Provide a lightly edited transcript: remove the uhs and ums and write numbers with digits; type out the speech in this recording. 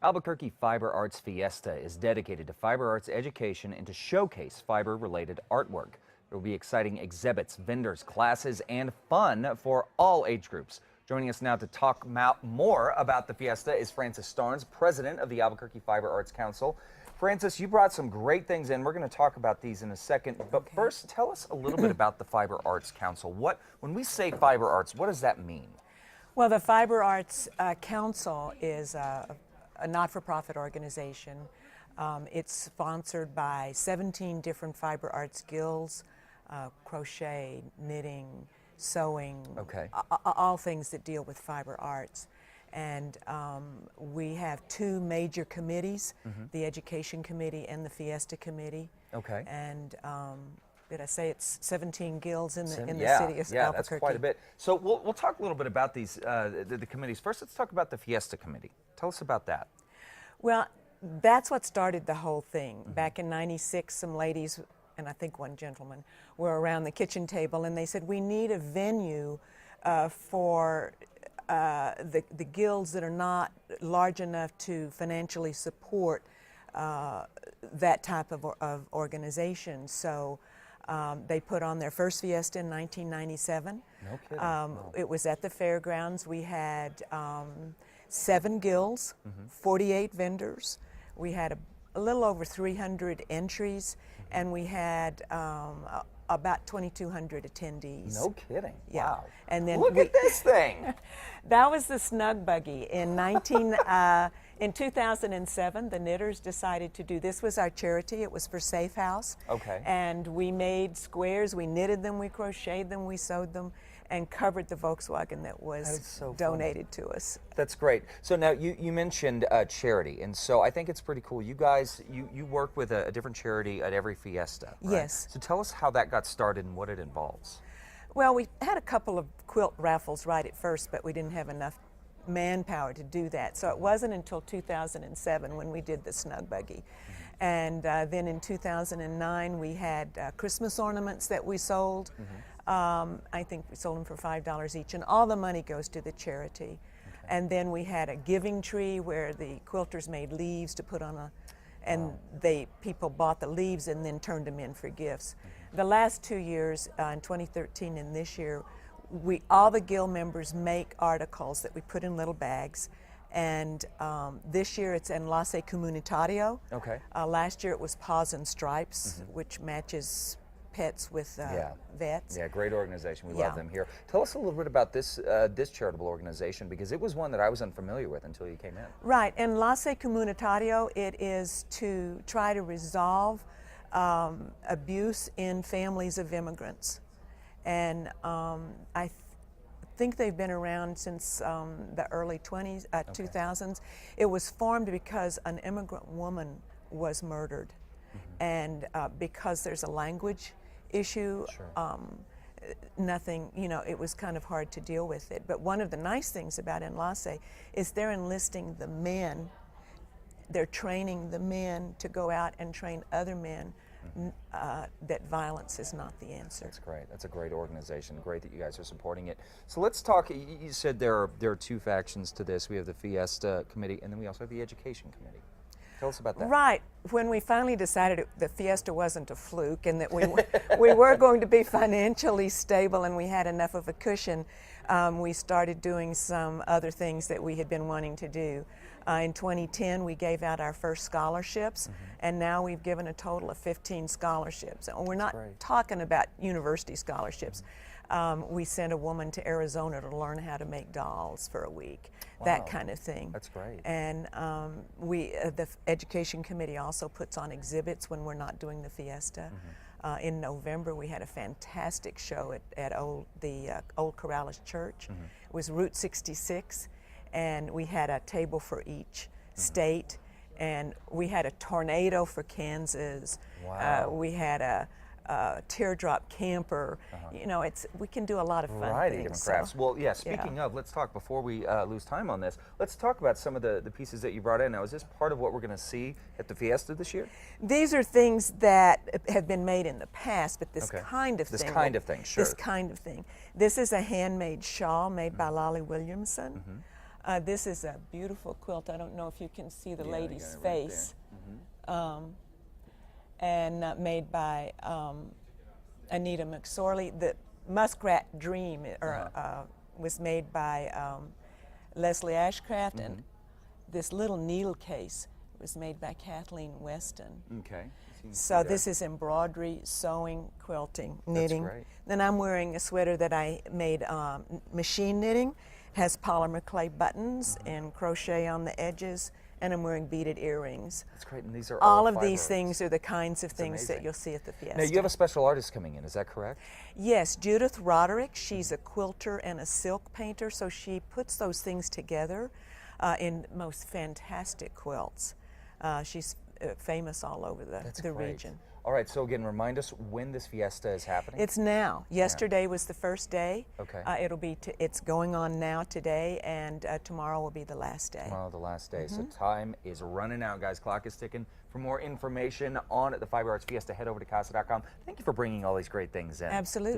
Albuquerque Fiber Arts Fiesta is dedicated to fiber arts education and to showcase fiber-related artwork. There will be exciting exhibits, vendors, classes, and fun for all age groups. Joining us now to talk more about the Fiesta is Frances Starnes, president of the Albuquerque Fiber Arts Council. Frances, you brought some great things in. We're going to talk about these in a second. But first, tell us a little bit about the Fiber Arts Council. When we say fiber arts, what does that mean? Well, the Fiber Arts Council is a not-for-profit organization. It's sponsored by 17 different fiber arts guilds, crochet, knitting, sewing, all things that deal with fiber arts. And we have two major committees, the Education Committee and the Fiesta Committee. Okay. And did I say it's 17 guilds in the city of Albuquerque? Yeah, that's quite a bit. So we'll talk a little bit about these the committees. First, let's talk about the Fiesta Committee. Tell us about that. Well, that's what started the whole thing. Back in '96, some ladies, and I think one gentleman, were around the kitchen table, and they said, we need a venue for the guilds that are not large enough to financially support that type of organization. So they put on their first Fiesta in 1997. No kidding. Wow. It was at the fairgrounds. We had 7 guilds, 48 vendors. We had a little over 300 entries, and we had about 2,200 attendees. No kidding. Yeah. Wow. And then look at this thing. That was the Snug Buggy. In 2007, the knitters decided to do, this was our charity, it was for Safe House. Okay. And we made squares, we knitted them, we crocheted them, we sewed them, and covered the Volkswagen that was donated to us. That's great. So now you mentioned charity, and so I think it's pretty cool. You guys, you work with a different charity at every Fiesta, right? Yes. So tell us how that got started and what it involves. Well, we had a couple of quilt raffles right at first, but we didn't have enough manpower to do that. So it wasn't until 2007 when we did the Snug Buggy. And then in 2009 we had Christmas ornaments that we sold. I think we sold them for $5 each, and all the money goes to the charity. And then we had a giving tree where the quilters made leaves to put on and people bought the leaves and then turned them in for gifts. The last 2 years, in 2013 and this year, all the guild members make articles that we put in little bags, and this year it's Enlace Comunitario. Okay. Last year it was Paws and Stripes, which matches pets with vets. Yeah, great organization. We love them here. Tell us a little bit about this this charitable organization, because it was one that I was unfamiliar with until you came in. Right, Enlace Comunitario, it is to try to resolve abuse in families of immigrants. And I think they've been around since the early 2000s. It was formed because an immigrant woman was murdered. And because there's a language issue, nothing, it was kind of hard to deal with it. But one of the nice things about Enlace is they're enlisting the men, they're training the men to go out and train other men that violence is not the answer. That's great. That's a great organization. Great that you guys are supporting it. So let's talk. You said there are two factions to this. We have the Fiesta Committee, and then we also have the Education Committee. Tell us about that. Right. When we finally decided the Fiesta wasn't a fluke and that we were going to be financially stable and we had enough of a cushion, we started doing some other things that we had been wanting to do. In 2010, we gave out our first scholarships, and now we've given a total of 15 scholarships. And we're not talking about university scholarships. We sent a woman to Arizona to learn how to make dolls for a week, that kind of thing. That's great. And the Education Committee also puts on exhibits when we're not doing the Fiesta. In November, we had a fantastic show at the Old Corrales Church. It was Route 66. And we had a table for each state, and we had a tornado for Kansas. Wow. We had a teardrop camper. We can do a lot of fun variety things. Different crafts. Well, yeah, speaking of, let's talk, before we lose time on this, let's talk about some of the pieces that you brought in. Now, is this part of what we're going to see at the Fiesta this year? These are things that have been made in the past, but this kind of thing. This kind of thing, sure. This kind of thing. This is a handmade shawl made by Lolly Williamson. This is a beautiful quilt. I don't know if you can see the Yeah, I lady's got it right face. there. And made by Anita McSorley. The Muskrat Dream was made by Leslie Ashcraft, and this little needle case was made by Kathleen Weston. Okay. So this is embroidery, sewing, quilting, knitting. That's great. Then I'm wearing a sweater that I made machine knitting, has polymer clay buttons and crochet on the edges, and I'm wearing beaded earrings. That's great, and these are All of fiber these arts. things are the kinds of things that amazing. you'll see at the Fiesta. Now, you have a special artist coming in, is that correct? Yes, Judith Roderick. She's a quilter and a silk painter, so she puts those things together in most fantastic quilts. She's famous all over the region. All right, so again, remind us when this Fiesta is happening. It's now. Yesterday was the first day. Okay. It's going on now today, and tomorrow will be the last day. Tomorrow, the last day. So time is running out, guys. Clock is ticking. For more information on the Fiber Arts Fiesta, head over to casa.com. Thank you for bringing all these great things in. Absolutely.